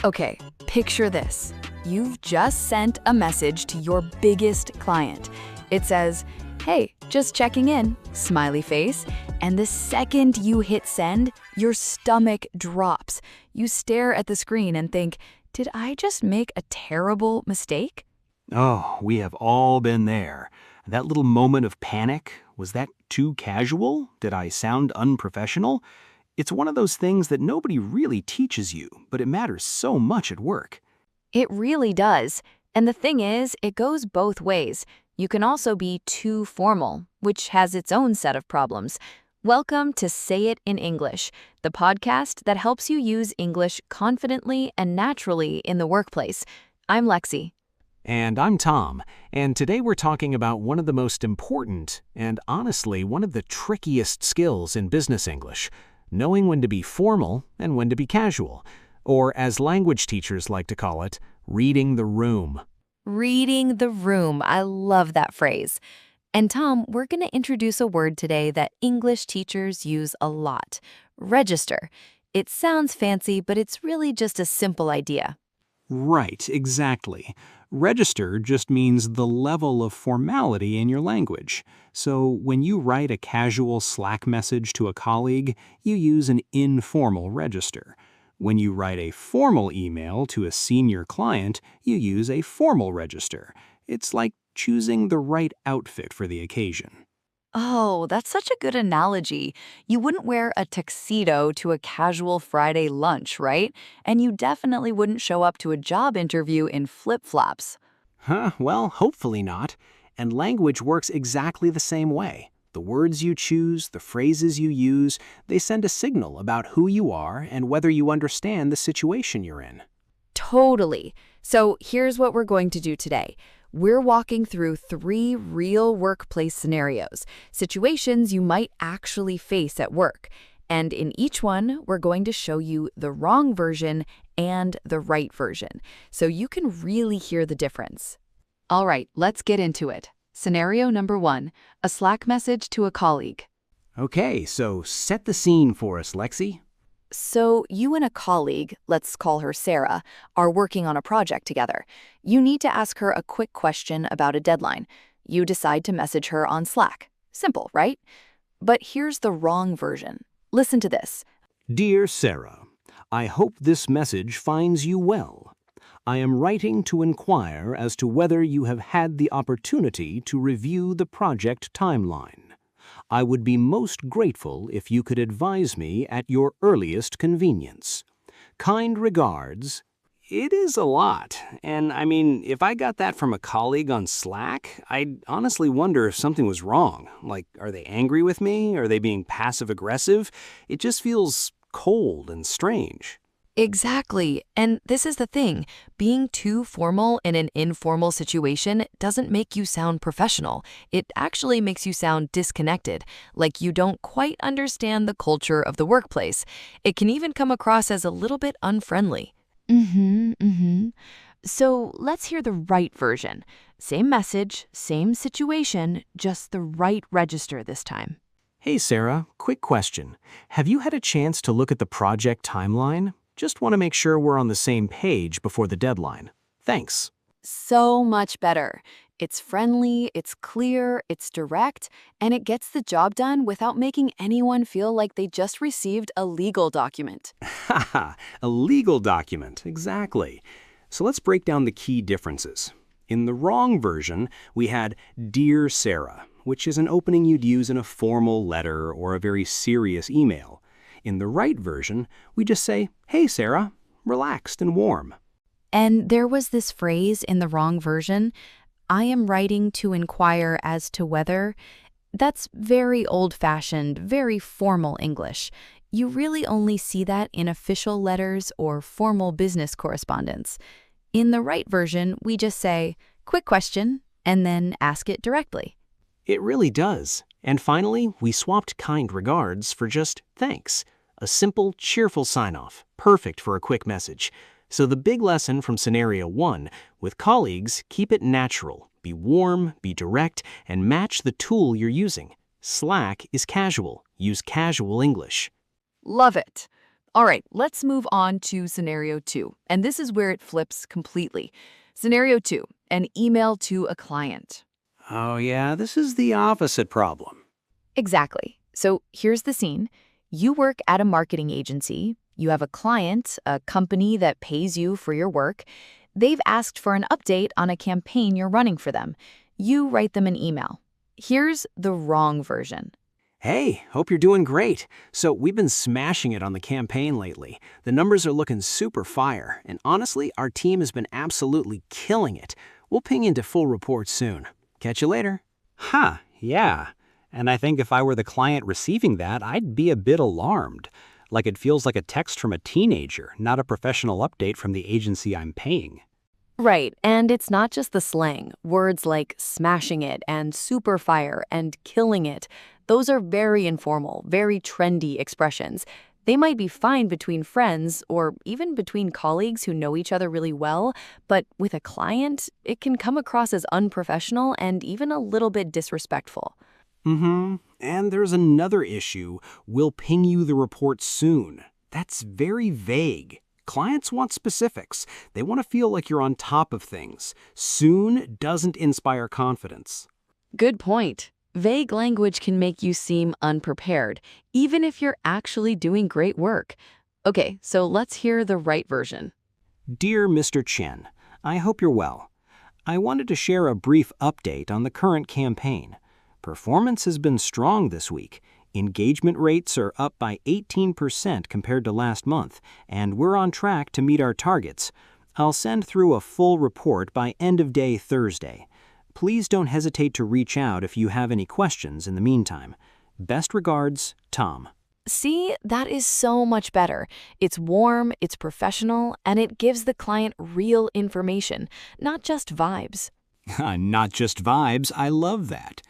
Okay, picture this. You've just sent a message to your biggest client. It says, "Hey, just checking in," smiley face. And the second you hit send, your stomach drops. You stare at the screen and think, did I just make a terrible mistake? Oh, we have all been there. That little moment of panic, was that too casual? Did I sound unprofessional? It's one of those things that nobody really teaches you, but it matters so much at work. It really does. And the thing is, it goes both ways. You can also be too formal, which has its own set of problems. Welcome to Say It in English, the podcast that helps you use English confidently and naturally in the workplace. I'm Lexi. And I'm Tom, and today we're talking about one of the most important and honestly one of the trickiest skills in business English, knowing when to be formal and when to be casual, or as language teachers like to call it, reading the room. Reading the room. I love that phrase. And Tom, we're going to introduce a word today that English teachers use a lot. Register. It sounds fancy, but it's really just a simple idea. Right, exactly. Register just means the level of formality in your language. So when you write a casual Slack message to a colleague, you use an informal register. When you write a formal email to a senior client, you use a formal register. It's like choosing the right outfit for the occasion. Oh, that's such a good analogy. You wouldn't wear a tuxedo to a casual Friday lunch, right? And you definitely wouldn't show up to a job interview in flip-flops. Well, hopefully not. And language works exactly the same way. The words you choose, the phrases you use, they send a signal about who you are and whether you understand the situation you're in. Totally. So here's what we're going to do today. We're walking through 3 real workplace scenarios, situations you might actually face at work. And in each one, we're going to show you the wrong version and the right version, so you can really hear the difference. All right, let's get into it. Scenario number 1, a Slack message to a colleague. Okay, so set the scene for us, Lexi. So you and a colleague, let's call her Sarah, are working on a project together. You need to ask her a quick question about a deadline. You decide to message her on Slack. Simple, right? But here's the wrong version. Listen to this. Dear Sarah, I hope this message finds you well. I am writing to inquire as to whether you have had the opportunity to review the project timeline. I would be most grateful if you could advise me at your earliest convenience. Kind regards. It is a lot. And I mean, if I got that from a colleague on Slack, I'd honestly wonder if something was wrong. Like, are they angry with me? Are they being passive-aggressive? It just feels cold and strange. Exactly. And this is the thing. Being too formal in an informal situation doesn't make you sound professional. It actually makes you sound disconnected, like you don't quite understand the culture of the workplace. It can even come across as a little bit unfriendly. So let's hear the right version. Same message, same situation, just the right register this time. Hey Sarah, quick question. Have you had a chance to look at the project timeline? Just want to make sure we're on the same page before the deadline. Thanks. So much better. It's friendly, it's clear, it's direct, and it gets the job done without making anyone feel like they just received a legal document. Haha, a legal document, exactly. So let's break down the key differences. In the wrong version, we had Dear Sarah, which is an opening you'd use in a formal letter or a very serious email. In the right version, we just say, Hey Sarah, relaxed and warm. And there was this phrase in the wrong version, I am writing to inquire as to whether. That's very old-fashioned, very formal English. You really only see that in official letters or formal business correspondence. In the right version, we just say, quick question, and then ask it directly. It really does. And finally, we swapped kind regards for just thanks. A simple, cheerful sign-off, perfect for a quick message. So the big lesson from scenario 1, with colleagues, keep it natural, be warm, be direct, and match the tool you're using. Slack is casual. Use casual English. Love it. All right, let's move on to scenario 2. And this is where it flips completely. Scenario 2, an email to a client. Oh yeah, this is the opposite problem. Exactly. So here's the scene. You work at a marketing agency. You have a client, a company that pays you for your work. They've asked for an update on a campaign you're running for them. You write them an email. Here's the wrong version. Hey, hope you're doing great. So we've been smashing it on the campaign lately. The numbers are looking super fire, and honestly, our team has been absolutely killing it. We'll ping into full report soon. Catch you later. Yeah. And I think if I were the client receiving that, I'd be a bit alarmed. Like it feels like a text from a teenager, not a professional update from the agency I'm paying. Right, and it's not just the slang. Words like smashing it and super fire and killing it, those are very informal, very trendy expressions. They might be fine between friends or even between colleagues who know each other really well, but with a client, it can come across as unprofessional and even a little bit disrespectful. And there's another issue. We'll ping you the report soon. That's very vague. Clients want specifics. They want to feel like you're on top of things. Soon doesn't inspire confidence. Good point. Vague language can make you seem unprepared, even if you're actually doing great work. Okay, so let's hear the right version. Dear Mr. Chen, I hope you're well. I wanted to share a brief update on the current campaign. Performance has been strong this week. Engagement rates are up by 18% compared to last month, and we're on track to meet our targets. I'll send through a full report by end of day Thursday. Please don't hesitate to reach out if you have any questions in the meantime. Best regards, Tom. See, that is so much better. It's warm, it's professional, and it gives the client real information, not just vibes. Not just vibes, I love that.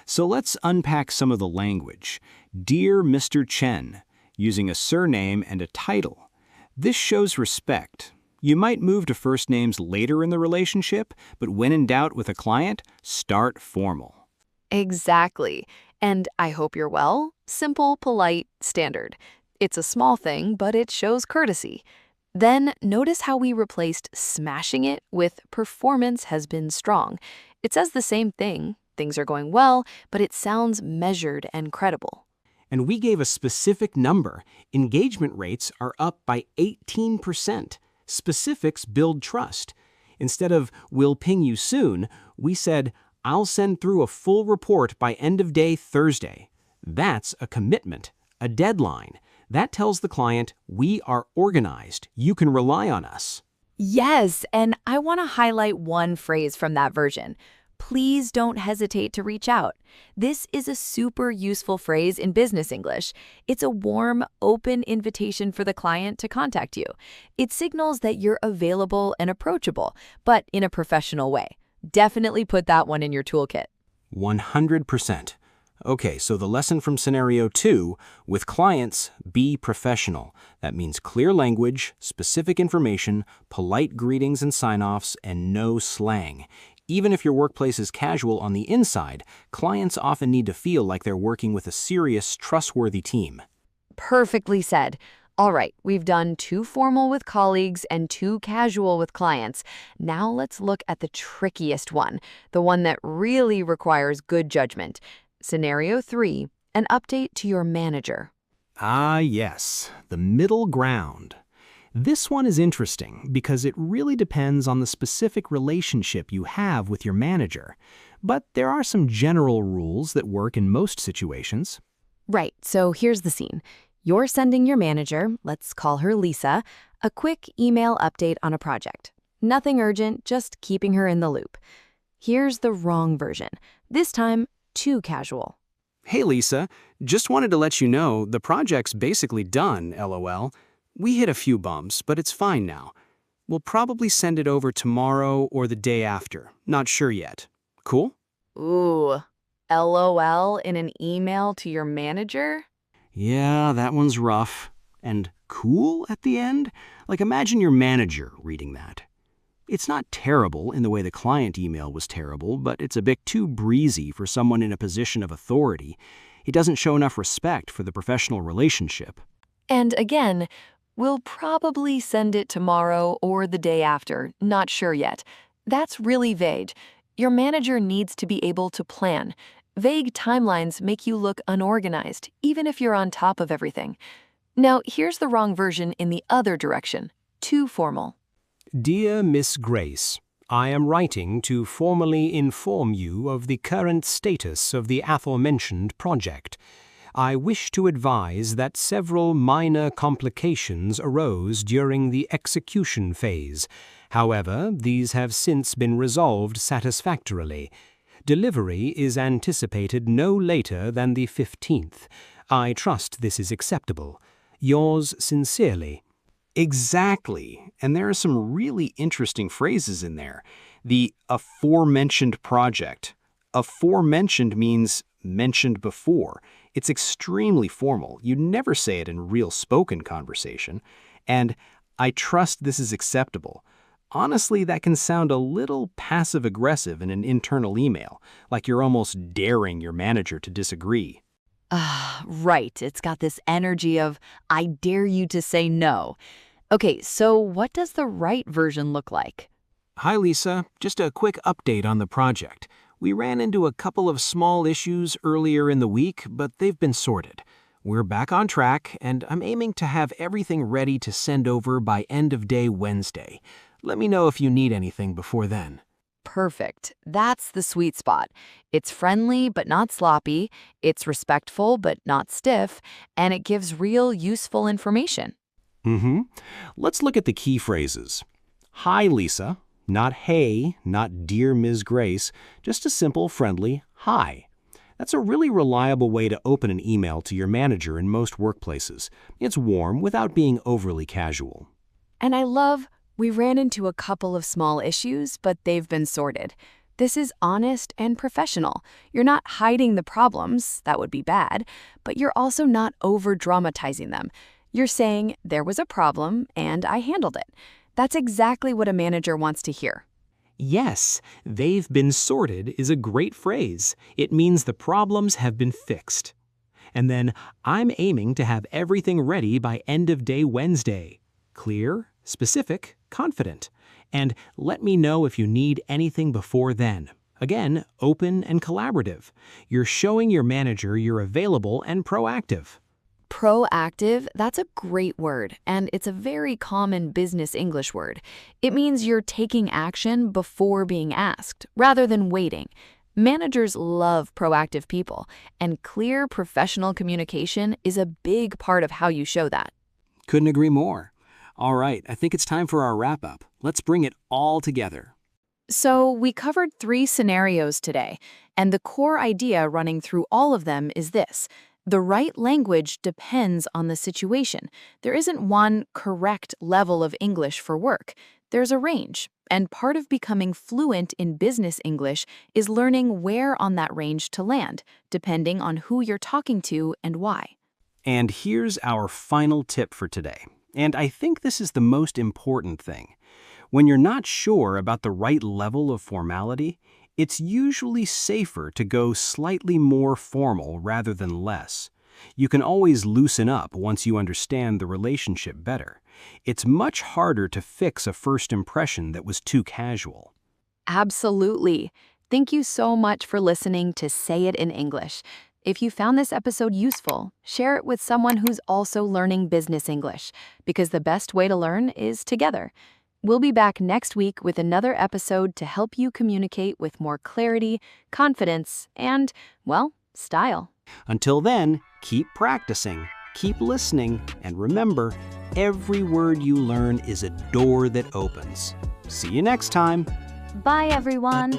So let's unpack some of the language. Dear Mr. Chen, using a surname and a title. This shows respect. You might move to first names later in the relationship, but when in doubt with a client, start formal. Exactly. And I hope you're well. Simple, polite, standard. It's a small thing, but it shows courtesy. Then notice how we replaced smashing it with performance has been strong. It says the same thing. Things are going well, but it sounds measured and credible. And we gave a specific number. Engagement rates are up by 18%. Specifics build trust. Instead of, we'll ping you soon, we said, I'll send through a full report by end of day Thursday. That's a commitment, a deadline. That tells the client, we are organized. You can rely on us. Yes, and I want to highlight one phrase from that version. Please don't hesitate to reach out. This is a super useful phrase in business English. It's a warm, open invitation for the client to contact you. It signals that you're available and approachable, but in a professional way. Definitely put that one in your toolkit. 100%. Okay, so the lesson from scenario 2, with clients, be professional. That means clear language, specific information, polite greetings and sign-offs, and no slang. Even if your workplace is casual on the inside, clients often need to feel like they're working with a serious, trustworthy team. Perfectly said. All right, we've done 2 formal with colleagues and 2 casual with clients. Now let's look at the trickiest one, the one that really requires good judgment. Scenario 3, an update to your manager. Ah, yes, the middle ground. This one is interesting because it really depends on the specific relationship you have with your manager. But there are some general rules that work in most situations. Right, so here's the scene. You're sending your manager, let's call her Lisa, a quick email update on a project. Nothing urgent, just keeping her in the loop. Here's the wrong version. This time, too casual. Hey Lisa, just wanted to let you know the project's basically done, LOL. We hit a few bumps, but it's fine now. We'll probably send it over tomorrow or the day after. Not sure yet. Cool? Ooh, LOL in an email to your manager? Yeah, that one's rough. And cool at the end? Like imagine your manager reading that. It's not terrible in the way the client email was terrible, but it's a bit too breezy for someone in a position of authority. It doesn't show enough respect for the professional relationship. And again, we'll probably send it tomorrow or the day after, not sure yet. That's really vague. Your manager needs to be able to plan. Vague timelines make you look unorganized, even if you're on top of everything. Now, here's the wrong version in the other direction. Too formal. Dear Miss Grace, I am writing to formally inform you of the current status of the aforementioned project. I wish to advise that several minor complications arose during the execution phase. However, these have since been resolved satisfactorily. Delivery is anticipated no later than the 15th. I trust this is acceptable. Yours sincerely. Exactly. And there are some really interesting phrases in there. The aforementioned project. Aforementioned means mentioned before. It's extremely formal. You never say it in real spoken conversation. And I trust this is acceptable. Honestly, that can sound a little passive-aggressive in an internal email, like you're almost daring your manager to disagree. Right. It's got this energy of, I dare you to say no. Okay, so what does the right version look like? Hi, Lisa. Just a quick update on the project. We ran into a couple of small issues earlier in the week, but they've been sorted. We're back on track, and I'm aiming to have everything ready to send over by end of day Wednesday. Let me know if you need anything before then. Perfect. That's the sweet spot. It's friendly but not sloppy, it's respectful but not stiff, and it gives real useful information. Let's look at the key phrases. Hi, Lisa. Not hey, not dear Ms. Grace, just a simple, friendly hi. That's a really reliable way to open an email to your manager in most workplaces. It's warm without being overly casual. And I love, we ran into a couple of small issues, but they've been sorted. This is honest and professional. You're not hiding the problems, that would be bad, but you're also not over-dramatizing them. You're saying, there was a problem, and I handled it. That's exactly what a manager wants to hear. Yes, they've been sorted is a great phrase. It means the problems have been fixed. And then, I'm aiming to have everything ready by end of day Wednesday. Clear, specific, confident. And let me know if you need anything before then. Again, open and collaborative. You're showing your manager you're available and proactive. Proactive, that's a great word, and it's a very common business English word. It means you're taking action before being asked, rather than waiting. Managers love proactive people, and clear professional communication is a big part of how you show that. Couldn't agree more. All right, I think it's time for our wrap-up. Let's bring it all together. So we covered 3 scenarios today, and the core idea running through all of them is this. The right language depends on the situation. There isn't one correct level of English for work. There's a range, and part of becoming fluent in business English is learning where on that range to land, depending on who you're talking to and why. And here's our final tip for today. And I think this is the most important thing. When you're not sure about the right level of formality, it's usually safer to go slightly more formal rather than less. You can always loosen up once you understand the relationship better. It's much harder to fix a first impression that was too casual. Absolutely. Thank you so much for listening to Say It in English. If you found this episode useful, share it with someone who's also learning business English, because the best way to learn is together. We'll be back next week with another episode to help you communicate with more clarity, confidence, and, well, style. Until then, keep practicing, keep listening, and remember, every word you learn is a door that opens. See you next time. Bye, everyone.